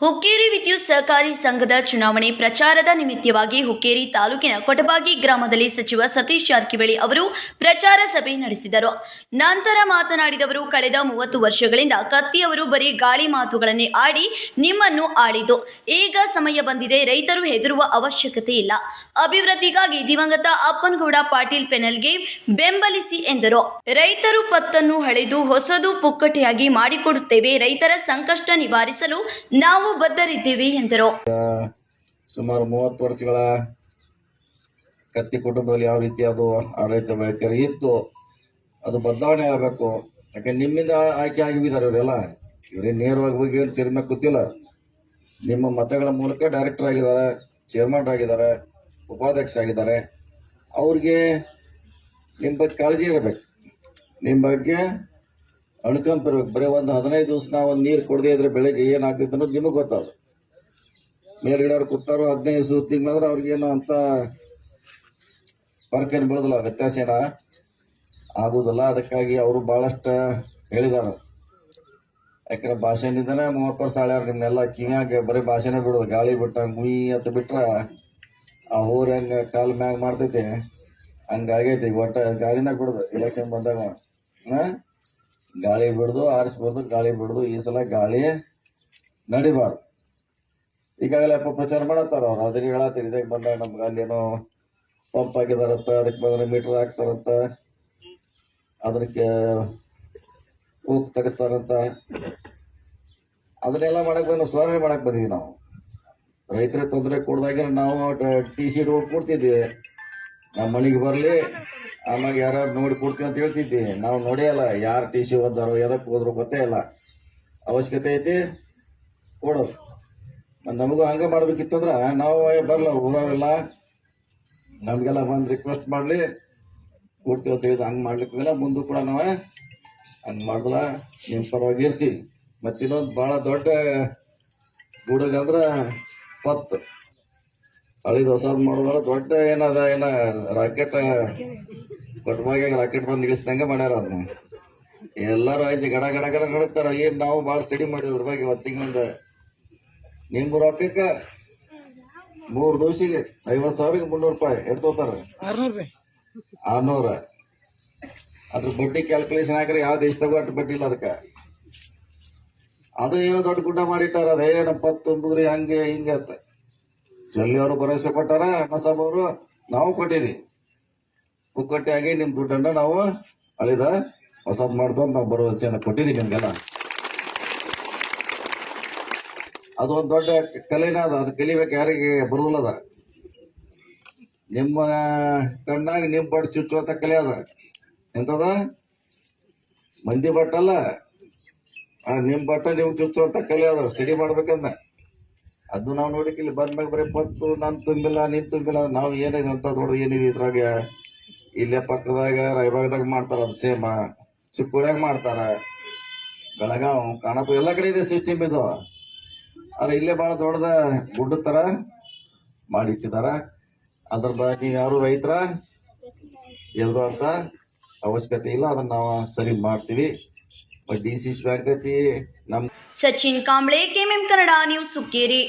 ಹುಕ್ಕೇರಿ ವಿದ್ಯುತ್ ಸಹಕಾರಿ ಸಂಘದ ಚುನಾವಣೆ ಪ್ರಚಾರದ ನಿಮಿತ್ತವಾಗಿ ಹುಕ್ಕೇರಿ ತಾಲೂಕಿನ ಕೊಟಬಾಗಿ ಗ್ರಾಮದಲ್ಲಿ ಸಚಿವ ಸತೀಶ್ ಜಾರಕಿಹೊಳಿ ಅವರು ಪ್ರಚಾರ ಸಭೆ ನಡೆಸಿದರು. ನಂತರ ಮಾತನಾಡಿದವರು, ಕಳೆದ 30 ವರ್ಷಗಳಿಂದ ಕತ್ತಿಯವರು ಬರೀ ಗಾಳಿ ಮಾತುಗಳನ್ನೇ ಆಡಿ ನಿಮ್ಮನ್ನು ಆಳಿದ್ದು. ಈಗ ಸಮಯ ಬಂದಿದೆ. ರೈತರು ಹೆದರುವ ಅವಶ್ಯಕತೆ ಇಲ್ಲ. ಅಭಿವೃದ್ಧಿಗಾಗಿ ದಿವಂಗತ ಅಪ್ಪನಗೌಡ ಪಾಟೀಲ್ ಪೆನಲ್ಗೆ ಬೆಂಬಲಿಸಿ ಎಂದರು. ರೈತರು ಪತ್ತನ್ನು ಹಳೆದು ಹೊಸದು ಪುಕ್ಕಟೆಯಾಗಿ ಮಾಡಿಕೊಡುತ್ತೇವೆ. ರೈತರ ಸಂಕಷ್ಟ ನಿವಾರಿಸಲು ನಾವು ಬದ್ಧರಿದ್ದೇವೆ ಎಂದರು. ಸುಮಾರು 30 ವರ್ಷಗಳ ಕತ್ತಿ ಕುಟುಂಬದಲ್ಲಿ ಯಾವ ರೀತಿ ಅದು ಆಡಳಿತ ವೈಖರಿ ಇತ್ತು ಅದು ಬದಲಾವಣೆ ಆಗಬೇಕು. ಯಾಕೆ ನಿಮ್ಮಿಂದ ಆಯ್ಕೆ ಆಗಿದ್ದಾರೆ ಇವರೆಲ್ಲ. ಇವರೇ ನೇರವಾಗಿ ಹೋಗಿ ಚೇರ್ಮನ್ ಕೂತಿಲ್ಲ. ನಿಮ್ಮ ಮತಗಳ ಮೂಲಕ ಡೈರೆಕ್ಟರ್ ಆಗಿದ್ದಾರೆ, ಚೇರ್ಮನ್ ಆಗಿದ್ದಾರೆ, ಉಪಾಧ್ಯಕ್ಷ ಆಗಿದ್ದಾರೆ. ಅವ್ರಿಗೆ ನಿಮ್ಮ ಬಗ್ಗೆ ಕಾಳಜಿ ಇರಬೇಕು, ನಿಮ್ಮ ಬಗ್ಗೆ ಅಣ್ಕಂಪ್ ಇರ್ಬೇಕು. ಬರೀ ಒಂದು 15 ದಿವಸ ನಾವು ಒಂದು ನೀರು ಕೊಡದೇ ಇದ್ರೆ ಬೆಳಗ್ಗೆ ಏನಾಗ್ತೈತೆ ಅನ್ನೋದು ನಿಮಗೆ ಗೊತ್ತಾಗ. ಮೇಲ್ಗಡೆ ಅವ್ರು ಕೂತಾರೋ 15 ದಿವಸ ತಿಂಗಳಂದ್ರೆ ಅವ್ರಿಗೇನು ಅಂತ ಫರ್ಕ್ ಏನು ಬೀಳೋದಿಲ್ಲ, ವ್ಯತ್ಯಾಸ ಏನ ಆಗೋದಿಲ್ಲ. ಅದಕ್ಕಾಗಿ ಅವರು ಭಾಳಷ್ಟು ಹೇಳಿದ್ದಾರೆ. ಯಾಕಂದ್ರೆ ಭಾಷೆನಿಂದನೇ 30 ವರ್ಷ ಆಳ್ಯಾರ. ನಿಮ್ಮನ್ನೆಲ್ಲ ಕಿಂಗಾಗ ಬರೀ ಭಾಷೆನೇ ಬಿಡೋದು. ಗಾಳಿ ಬಿಟ್ಟಂಗೆ ಮುಯಿ ಅಂತ ಬಿಟ್ರೆ ಆ ಊರು ಹೆಂಗೆ ಕಾಲು ಮ್ಯಾಗ ಮಾಡ್ತೈತಿ ಹಂಗಾಗೈತಿ. ಒಟ್ಟು ಗಾಳಿನ ಬಿಡೋದು. ಎಲೆಕ್ಷನ್ ಬಂದಾಗ ಗಾಳಿ ಬಿಡ್ದು ಆರಿಸ್ಬಾರ್ದು, ಗಾಳಿ ಬಿಡ್ದು. ಈ ಸಲ ಗಾಳಿ ನಡಿಬಾರ್ದು. ಈಗಾಗಲೇ ಪ್ರಚಾರ ಮಾಡತ್ತಾರ ಅವ್ರು. ಅದನ್ನ ಹೇಳತ್ತೀರಿ, ಇದಕ್ಕೆ ಬಂದಾಗ ನಮ್ಗೆ ಅಲ್ಲೇನೋ ಪಂಪ್ ಹಾಕಿದಾರಂತ, ಅದಕ್ಕೆ ಬಂದ್ರೆ ಮೀಟರ್ ಹಾಕ್ತಾರಂತ, ಅದಕ್ಕೆ ಕೂಕ್ ತೆಗಿಸ್ತಾರಂತ. ಅದನ್ನೆಲ್ಲ ಮಾಡಕ್ ಬಂದು ಸುಧಾರಣೆ ಮಾಡಕ್ ಬಂದೀವಿ ನಾವು. ರೈತರಿಗೆ ತೊಂದರೆ ಕೊಡ್ದಾಗ ನಾವು TC ಕೊಡ್ತಿದ್ವಿ. ನಮ್ಮ ಮನೆಗೆ ಬರಲಿ, ಆಮ್ಯಾಗ ಯಾರು ನೋಡಿ ಕೊಡ್ತೀವಿ ಅಂತ ಹೇಳ್ತಿದ್ವಿ. ನಾವು ನೋಡಿಯಲ್ಲ ಯಾರು TC ಓದಾರೋ ಎದಕ್ಕೆ ಹೋದ್ರು ಗೊತ್ತೇ ಇಲ್ಲ. ಅವಶ್ಯಕತೆ ಐತಿ ಕೊಡೋದು. ನಮಗೂ ಹಂಗೆ ಮಾಡ್ಬೇಕಿತ್ತಂದ್ರೆ ನಾವು ಬರಲ್ಲ, ಓದೋರೆಲ್ಲ ನಮಗೆಲ್ಲ ಬಂದು ರಿಕ್ವೆಸ್ಟ್ ಮಾಡಲಿ ಕೊಡ್ತೀವಿ ಅಂತ ಹೇಳಿದ. ಹಂಗೆ ಮಾಡ್ಲಿಕ್ಕಿಲ್ಲ. ಮುಂದೂ ಕೂಡ ನಾವು ಹಂಗೆ ಮಾಡಿದ್ರ ನಿಮ್ಮ ಪರವಾಗಿ ಇರ್ತೀವಿ. ಮತ್ತು ಇನ್ನೊಂದು ಭಾಳ ದೊಡ್ಡ ಗೂಡಗಂದ್ರೆ ಪತ್ತು ಹಳಿದು ಹೊಸದು ಮಾಡೋದ್ರ ದೊಡ್ಡ ಏನದ ರಾಕೆಟ್ ಕೊಟ್ಟಬಾಗ ರಾಕೆಟ್ ಬಂದು ಇಳಿಸ್ದಂಗೆ ಮಾಡ್ಯಾರ. ಅದನ್ನ ಎಲ್ಲರೂ ಆಯ್ತು ಗಡ ಗಡ ಗಡ ನಡಕ್ತಾರ. ಏನು ನಾವು ಭಾಳ ಸ್ಟಡಿ ಮಾಡಿದ್ವಿ ಅದ್ರ ಬಗ್ಗೆ. 1 ತಿಂಗಳಿಂದ ನಿಮ್ಮ ರೊಕ್ಕಕ್ಕೆ 3 ದಿವಸಿಗೆ 50,000ಗೆ 300 ರೂಪಾಯಿ ಎಷ್ಟು ತಗೋತಾರ? 600. ಅದ್ರ ಬಡ್ಡಿ ಕ್ಯಾಲ್ಕುಲೇಷನ್ ಹಾಕ್ರೆ ಯಾವ ದೇಶದಾಗೂ ಅಷ್ಟು ಬಡ್ಡಿ ಇಲ್ಲ ಅದಕ್ಕೆ. ಅದು ಏನೋ ದೊಡ್ಡ ಗುಡ್ಡ ಮಾಡಿಟ್ಟಾರ. ಅದೇ ನಮ್ಮ ಪತ್ತು ಅಂಬುದ್ರಿ ಹಂಗೆ ಹಿಂಗೆ ಅಂತ ಜಲ್ಲಿಯವರು ಭರವಸೆ ಕೊಟ್ಟಾರ. ಅಣ್ಣಸಾಬ್ ಅವರು ನಾವು ಕೊಟ್ಟಿದ್ವಿ. ಪುಕ್ಕಟ್ಟೆಯಾಗಿ ನಿಮ್ಮ ದುಡ್ಡನ್ನು ನಾವು ಅಳಿದ ಹೊಸದ್ ಮಾಡ್ಕೊಂಡು ನಾವು ಭರವಸೆಯನ್ನು ಕೊಟ್ಟಿದ್ದೀವಿ ನಿಮ್ಗೆಲ್ಲ. ಅದು ಒಂದು ದೊಡ್ಡ ಕಲೆನ ಅದ. ಅದು ಕಲಿಬೇಕು, ಯಾರಿಗೆ ಬರುವುದಿಲ್ಲದ. ನಿಮ್ಮ ಕಣ್ಣಾಗ ನಿಮ್ಮ ಬಟ್ ಚುಚ್ಚುವಂತ ಕಲೆ ಅದ. ಎಂತದ ಮಂದಿ ಬಟ್ಟಲ್ಲ, ನಿಮ್ಮ ಬಟ್ಟ ನೀವು ಚುಚ್ಚುವಂತ ಕಲೆ ಅದ. ಸ್ಟಡಿ ಮಾಡ್ಬೇಕಂದ ಅದು ನಾವು ನೋಡಿಕ್ ಇಲ್ಲಿ ಬಂದ್ಮ್ಯಾಗ ಬರೀ ಪತ್ತು ನಾನು ತುಂಬಿಲ್ಲ ನೀನ್ ತುಂಬಿಲ್ಲ. ನಾವು ಏನಿದೆ ಅಂತ ದೊಡ್ಡ ಏನಿದೆ ಇದ್ರಾಗ. ಇಲ್ಲೇ ಪಕ್ಕದಾಗ ರಾಯಬಾಗದಾಗ ಮಾಡ್ತಾರ. ಅದು ಸೇಮ ಚಿಕ್ಕೋಳ್ಯಾಗ ಮಾಡ್ತಾರ, ಬೆಳಗಾವ್, ಖಾನಾಪುರ ಎಲ್ಲ ಕಡೆ ಇದೆ ಸಿಸ್ಟಮ್ ಇದು. ಆದ್ರೆ ಇಲ್ಲೇ ಭಾಳ ದೊಡ್ಡದ ಗುಡ್ಡ ತರ ಮಾಡಿಟ್ಟಿದಾರ. ಅದ್ರ ಬಗ್ಗೆ ಯಾರು ರೈತರ ಎದುರು ಅಂತ ಅವಶ್ಯಕತೆ ಇಲ್ಲ. ಅದನ್ನ ನಾವು ಸರಿ ಮಾಡ್ತೀವಿ. DCC ಬ್ಯಾಂಕ್ ಐತಿ ನಮ್. Sachin Kamble, KMM Kannada news, Hukkeri.